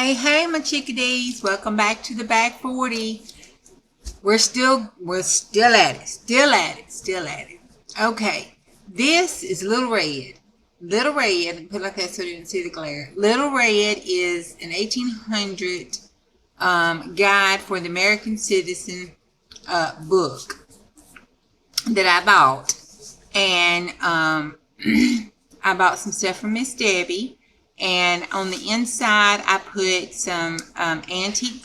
Hey, my chickadees. Welcome back to the back 40. We're still at it. Okay. This is Little Red. Little Red, put it like that so you can see the glare. Little Red is an 1800 guide for the American citizen book that I bought. And I bought some stuff from Miss Debbie. And on the inside, I put some antique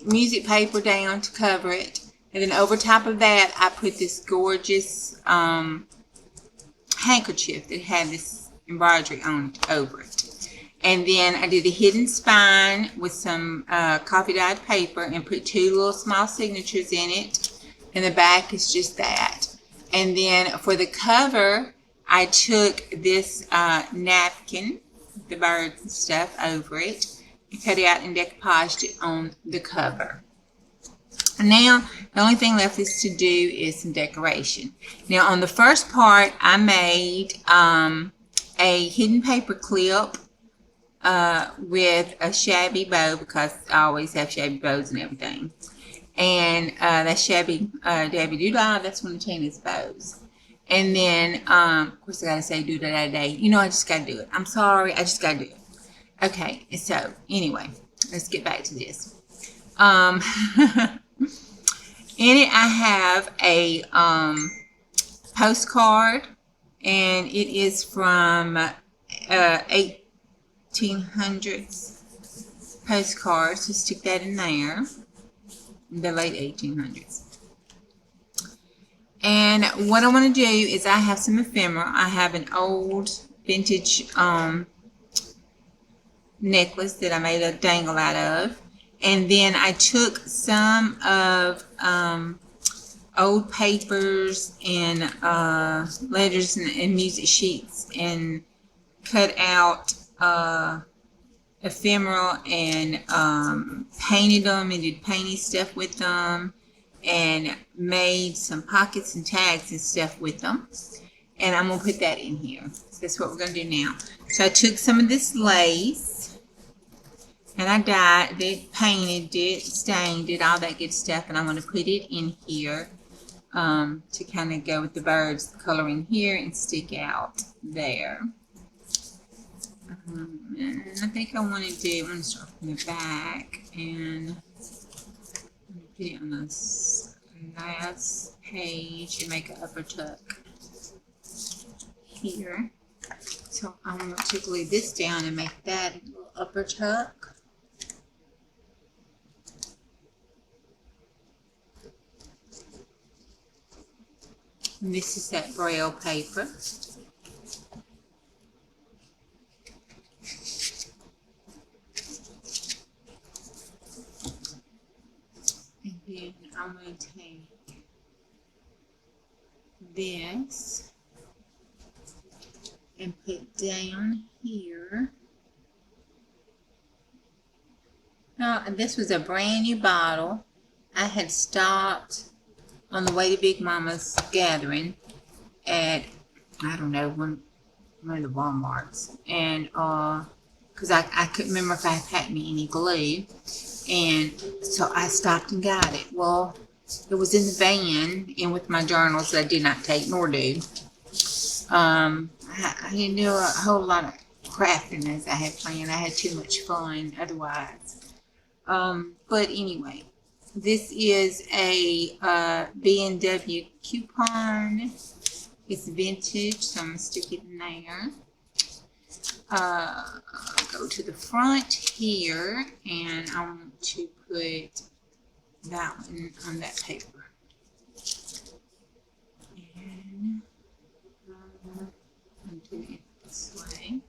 music paper down to cover it. And then over top of that, I put this gorgeous handkerchief that had this embroidery on it over it. And then I did a hidden spine with some coffee dyed paper and put two little small signatures in it. And the back is just that. And then for the cover, I took this napkin, the birds and stuff over it, and cut it out and decoupaged it on the cover. Now, the only thing left is to do is some decoration. Now, on the first part, I made a hidden paper clip with a shabby bow, because I always have shabby bows and everything. And that shabby Dabby Doodle, that's one of Tina's bows. And then, of course, I gotta say do that day. You know, I just gotta do it. I'm sorry, I just gotta do it. Okay, so anyway, let's get back to this. In it, I have a postcard, and it is from 1800s postcard. So stick that in there, the late 1800s. And what I want to do is I have some ephemera. I have an old vintage necklace that I made a dangle out of. And then I took some of old papers and letters and music sheets and cut out ephemera and painted them and did painting stuff with them. And made some pockets and tags and stuff with them. And I'm going to put that in here. So that's what we're going to do now. So I took some of this lace, and I dyed it, painted it, stained it, all that good stuff. And I'm going to put it in here to kind of go with the birds, the color in here, and stick out there. And I think I want to start from the back, and put it on this last page and make an upper tuck here. So I'm going to glue this down and make that a little upper tuck. And this is that braille paper. Then I'm going to take this and put down here. Now, this was a brand new bottle. I had stopped on the way to Big Mama's gathering at, I don't know, one of the Walmarts. And, because I couldn't remember if I had packed me any glue. And so I stopped and got it. Well, it was in the van and with my journals that I did not take nor do. I didn't do a whole lot of crafting as I had planned. I had too much fun otherwise. But anyway, this is a B&W coupon. It's vintage, so I'm going to stick it in there. Go to the front here, and I want to put that one on that paper. And I'm doing it this way.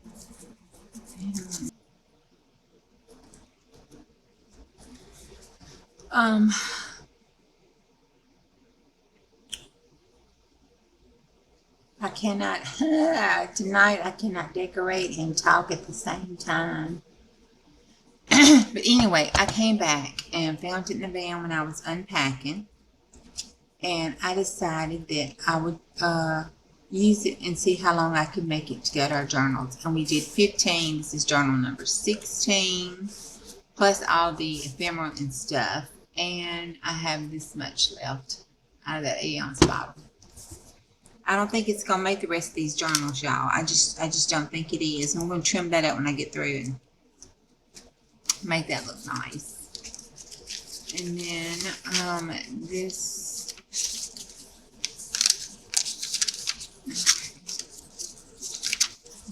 And, I cannot, tonight I cannot decorate and talk at the same time. But anyway, I came back and found it in the van when I was unpacking. And I decided that I would use it and see how long I could make it to go to our journals. And we did 15. This is journal number 16, plus all the ephemera and stuff. And I have this much left out of that 8-ounce bottle. I don't think it's gonna make the rest of these journals, y'all. I just don't think it is. I'm gonna trim that up when I get through and make that look nice. And then this,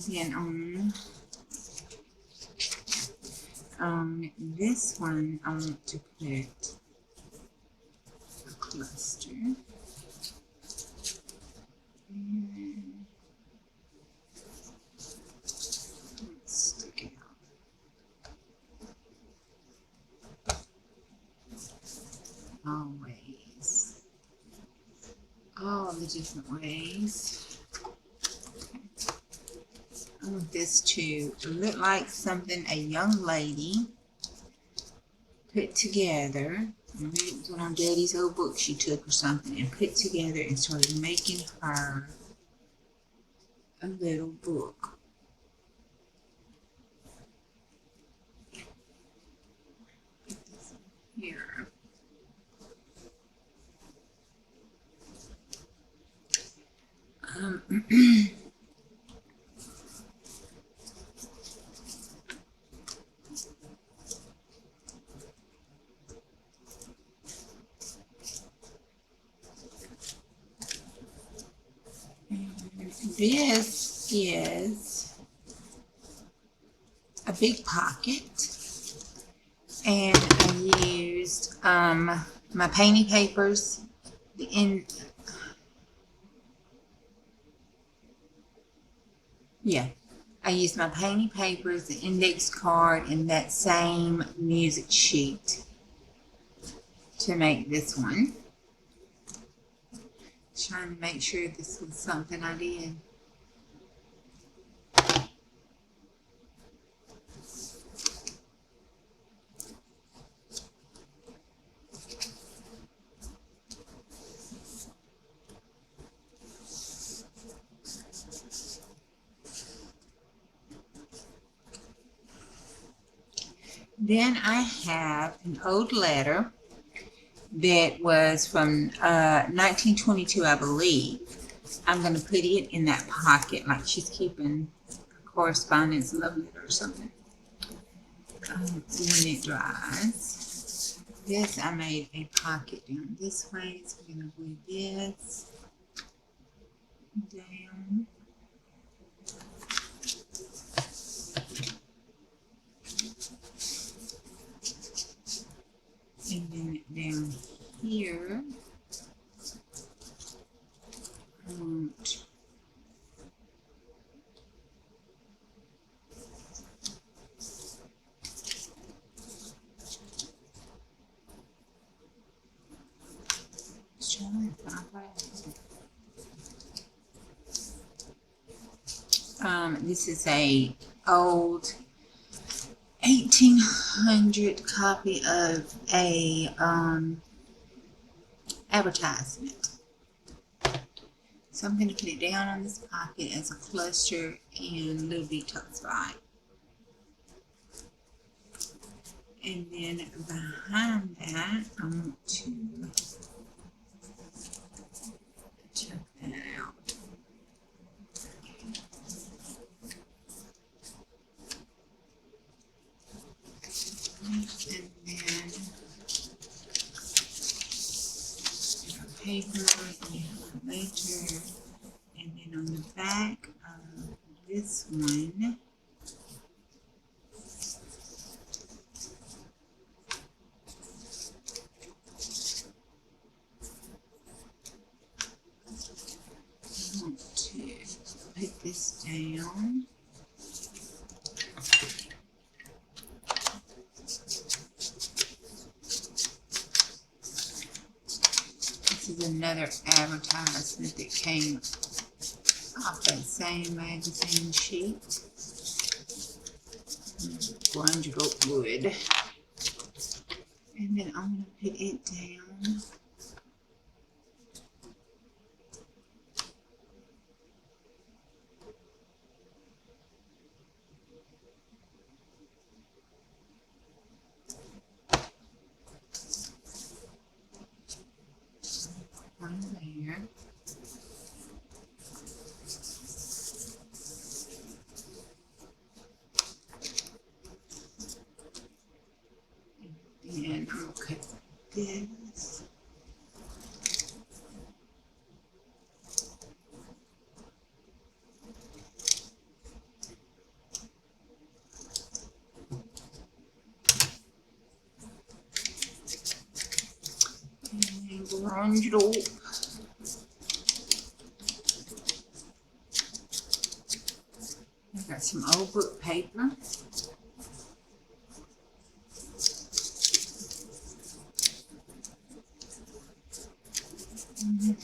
then on this one I want to put a cluster. And let's stick it out. Always. All the different ways. Okay. I want this to look like something a young lady put together. Maybe it was one of Daddy's old books she took or something and put together and started making her a little book. Put this here. This is a big pocket, and I used my painting papers. I used my painting papers, the index card, and that same music sheet to make this one. Trying to make sure this was something I did. Then I have an old letter that was from 1922, I believe. I'm going to put it in that pocket, like she's keeping a correspondence love letter or something. When it dries. This, I made a pocket down this way, so I'm going to glue this down. And then down here, I want this is a old 1800 copy of a advertisement. So I'm going to put it down on this pocket as a cluster and a little detail spot. And then behind that, I want to check that out. And then paper and later, and then on the back of this one, I want to put this down. This is another advertisement that came off that same magazine sheet. Grunge oak wood. And then I'm going to put it down. here. And I'm going to cut this. And round it up. I've got some old book paper.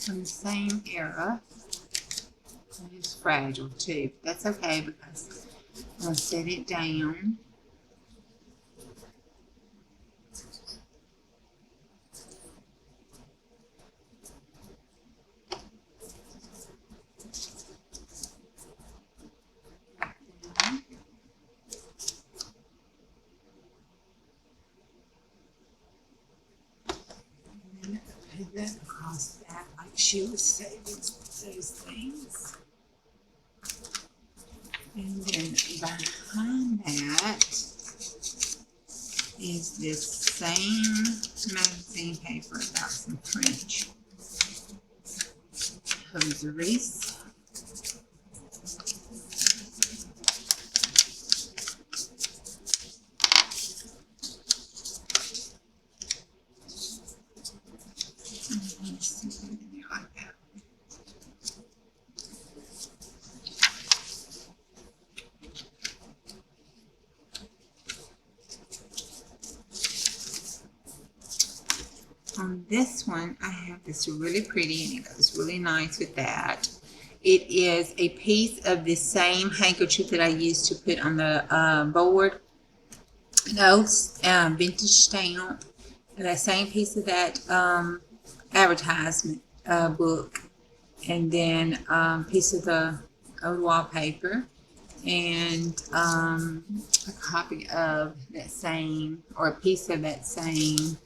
From the same era. It's fragile too. That's okay because I'm going to set it down. Put that across that like she was saving those things. And then behind that is this same magazine paper about some French hosieries. On this one, I have this really pretty, and it goes really nice with that. It is a piece of the same handkerchief that I used to put on the board. An old vintage stamp. That same piece of that advertisement book. And then a piece of the old wallpaper. And a copy of that same, or a piece of that same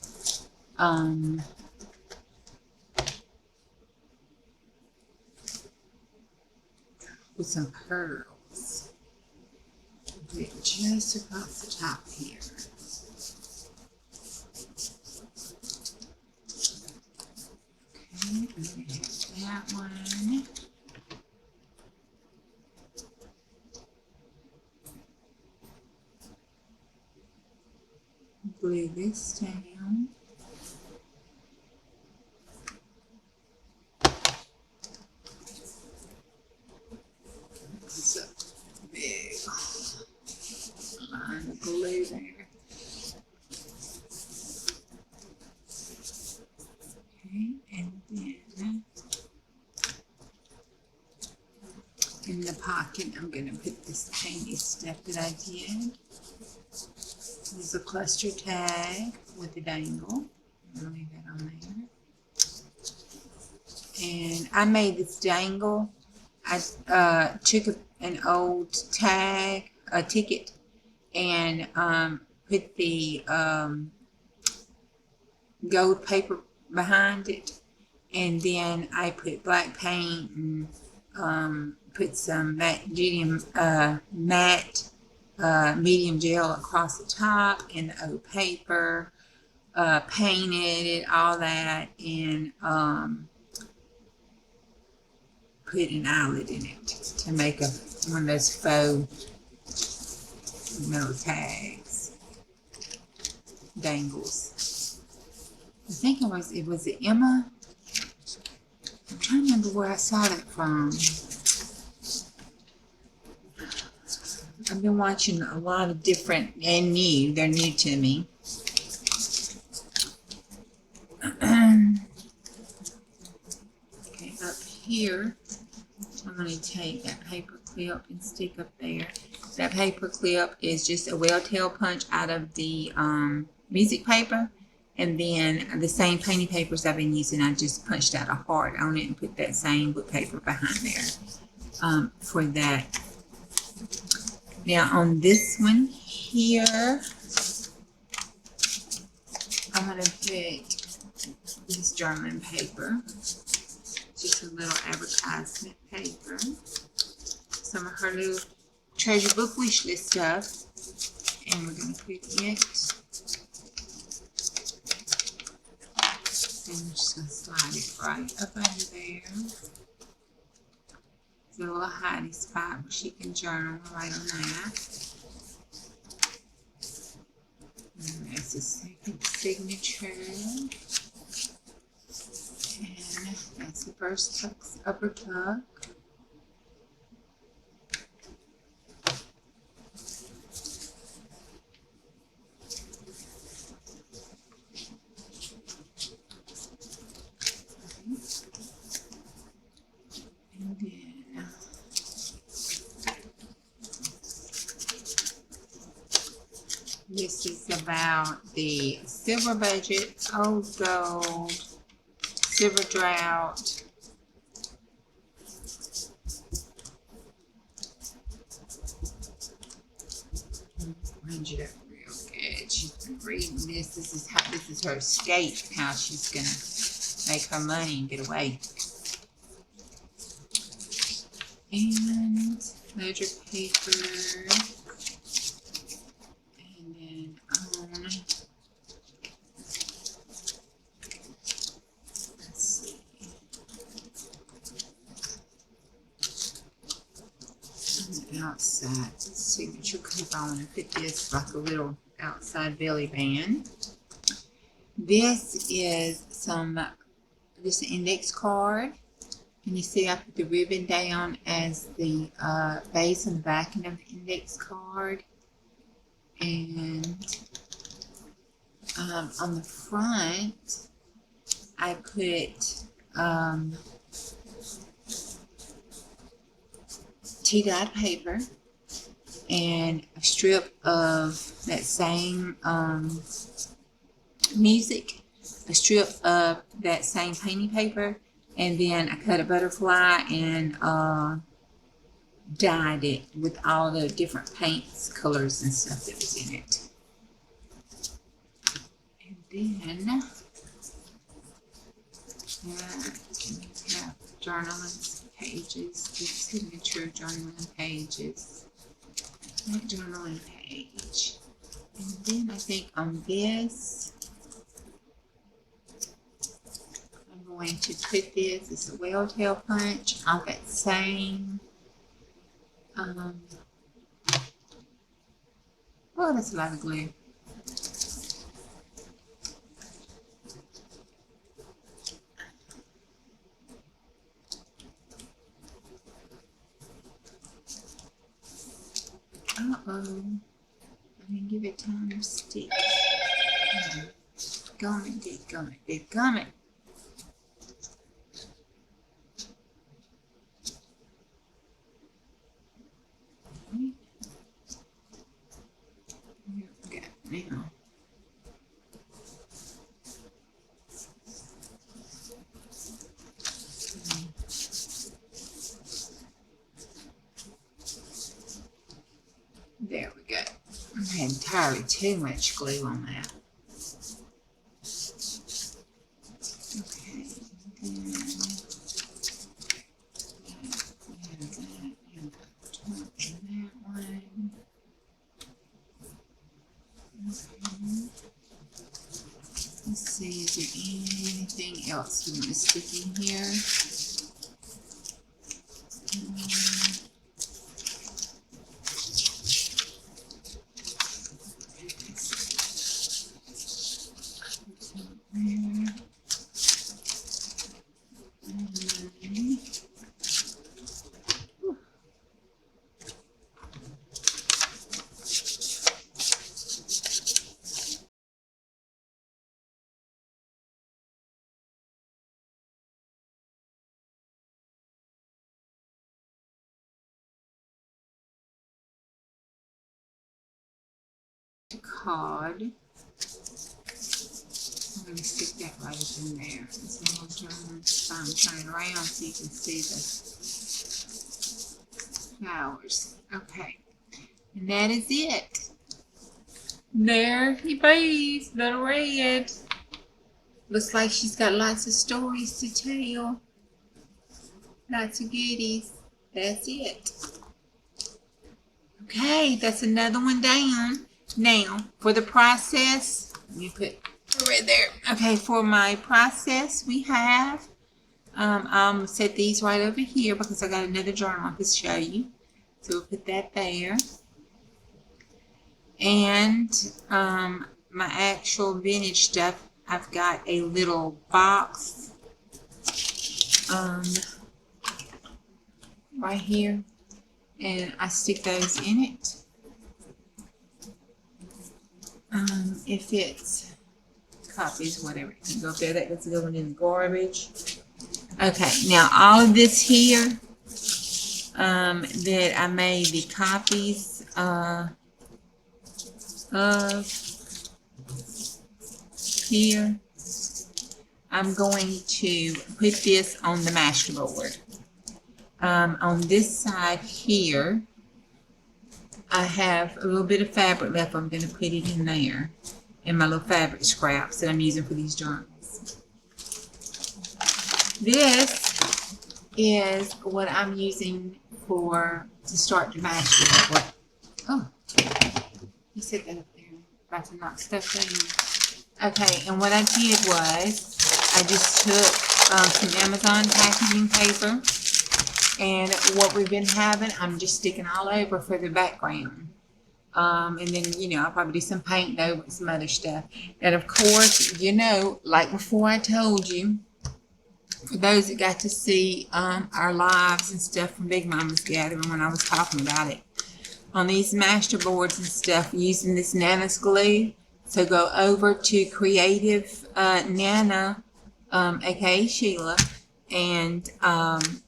with some pearls. Put it just across the top here. Okay, I'm going to have that one. Glue this down. It's a big line of glue there. Okay, and then in the pocket, I'm going to put this tiny stuff that I did. This is a cluster tag with a dangle. I'm going to leave that on there. And I made this dangle. I took an old tag, a ticket, and put the gold paper behind it. And then I put black paint and put some medium gel across the top and the old paper, painted it, all that, and put an eyelet in it to make one of those faux metal tags, dangles. I think it was Emma. I'm trying to remember where I saw that from. I've been watching a lot of different and new. They're new to me. Okay, up here, I'm going to take that paper clip and stick up there. That paper clip is just a well-tailed punch out of the music paper. And then the same painting papers I've been using, I just punched out a heart on it and put that same book paper behind there for that. Now on this one here, I'm going to put this German paper. Just a little advertisement paper. Some of her little treasure book wish list stuff. And we're going to put it. And we're just going to slide it right up under there. There's a little hidey spot where she can journal right on that. And there's the second signature. And that's the first upper tuck. And then this is about the silver budget, old gold, silver drought. Range it up real good. She's been reading this. This is her escape, how she's gonna make her money and get away. And ledger paper. And then let's see. On the outside signature clip, I want to put this like a little outside belly band. This is this index card. And you see I put the ribbon down as the base and the backing of the index card. And on the front, I put tea-dyed paper and a strip of that same music, a strip of that same painting paper, and then I cut a butterfly and dyed it with all the different paints, colors, and stuff that was in it. And then we have journaling pages, the signature journaling pages. That journaling page. And then I think on this, I'm going to put this, it's a whale tail punch off that same, oh, that's a lot of glue. Uh-oh. I didn't give it time to stick. Gummit, it gummit. Here we go now. There we go. I had entirely too much glue on that. Okay, then we have that and the top in that one. Okay. Let's see, is there anything else we want to stick in here? Card. I'm going to stick that right up in there. It's a little turn it around so you can see the flowers. Okay, and that is it. There he plays, little red. Looks like she's got lots of stories to tell. Lots of goodies. That's it. Okay, that's another one down. Now, for the process, let me put it right there. Okay, for my process, we have, I'll set these right over here because I got another journal I can show you. So we'll put that there. And my actual vintage stuff, I've got a little box right here, and I stick those in it. If it's copies, whatever, it can go there. That gets going in the garbage. Okay, now all of this here that I made the copies of here, I'm going to put this on the master board. On this side here, I have a little bit of fabric left. I'm going to put it in there in my little fabric scraps that I'm using for these journals. This is what I'm using to start the master board. Oh, you said that up there. About to knock stuff down. Okay, and what I did was I just took some Amazon packaging paper, and what we've been having, I'm just sticking all over for the background. And then, you know, I'll probably do some paint though with some other stuff. And of course, you know, like before I told you, for those that got to see our lives and stuff from Big Mama's Gathering when I was talking about it, on these master boards and stuff, using this Nana's glue. So go over to Creative Nana, aka Sheila, and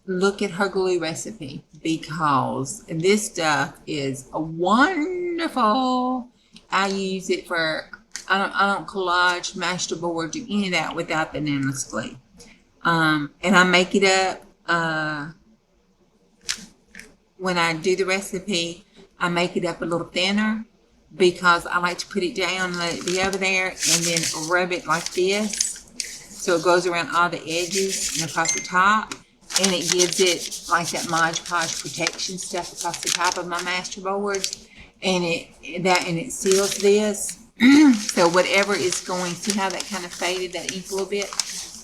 look at her glue recipe, because this stuff is wonderful. I use it for, I don't collage, master board, do any of that without the Nana's glue. And I make it up when I do the recipe. I make it up a little thinner because I like to put it down and let it be over there, and then rub it like this so it goes around all the edges and across the top, and it gives it like that Mod Podge protection stuff across the top of my master boards, and it seals this. So whatever is going, see how that kind of faded that ink a little bit?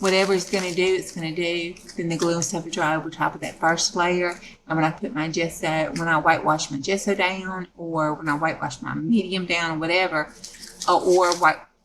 Whatever it's going to do, it's going to do. Then the glue and stuff will dry over top of that first layer. And when I put my gesso, when I whitewash my gesso down, or when I whitewash my medium down, or whatever,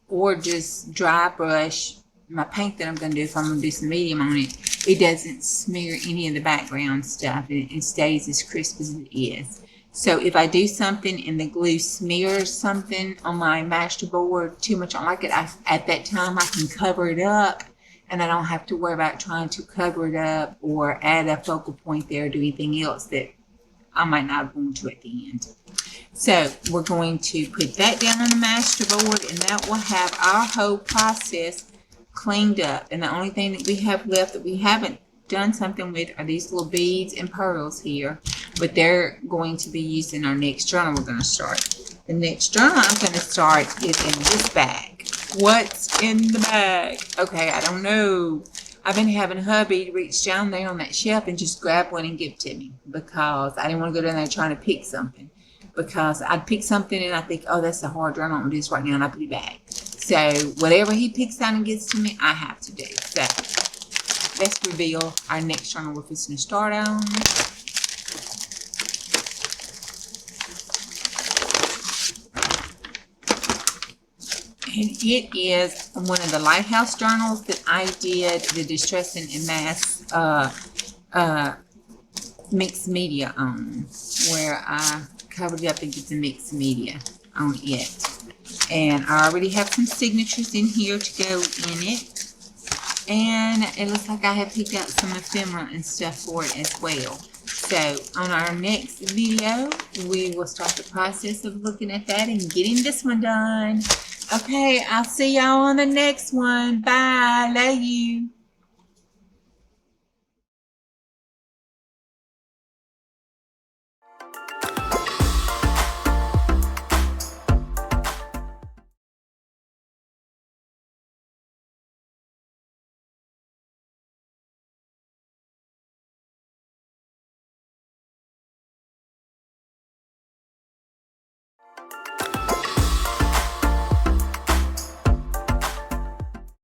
or just dry brush my paint that I'm going to do, if I'm going to do some medium on it, it doesn't smear any of the background stuff. It stays as crisp as it is. So if I do something and the glue smears something on my master board too much, I like it, at that time I can cover it up, and I don't have to worry about trying to cover it up or add a focal point there or do anything else that I might not want to at the end. So we're going to put that down on the master board, and that will have our whole process cleaned up. And the only thing that we have left that we haven't done something with are these little beads and pearls here, but they're going to be used in our next journal we're going to start. The next journal I'm going to start is in this bag. What's in the bag? Okay, I don't know. I've been having hubby reach down there on that shelf and just grab one and give it to me, because I didn't want to go down there trying to pick something, because I'd pick something and I think, oh, that's a hard journal, I'm going to do this right now, and I put it back. So whatever he picks out and gives to me, I have to do. So let's reveal our next journal we're fixing to start on. And it is one of the Lighthouse journals that I did the Distressing and Mass mixed media on, where I covered it up and did the mixed media on it. And I already have some signatures in here to go in it. And it looks like I have picked out some ephemera and stuff for it as well. So on our next video, we will start the process of looking at that and getting this one done. Okay, I'll see y'all on the next one. Bye. Love you.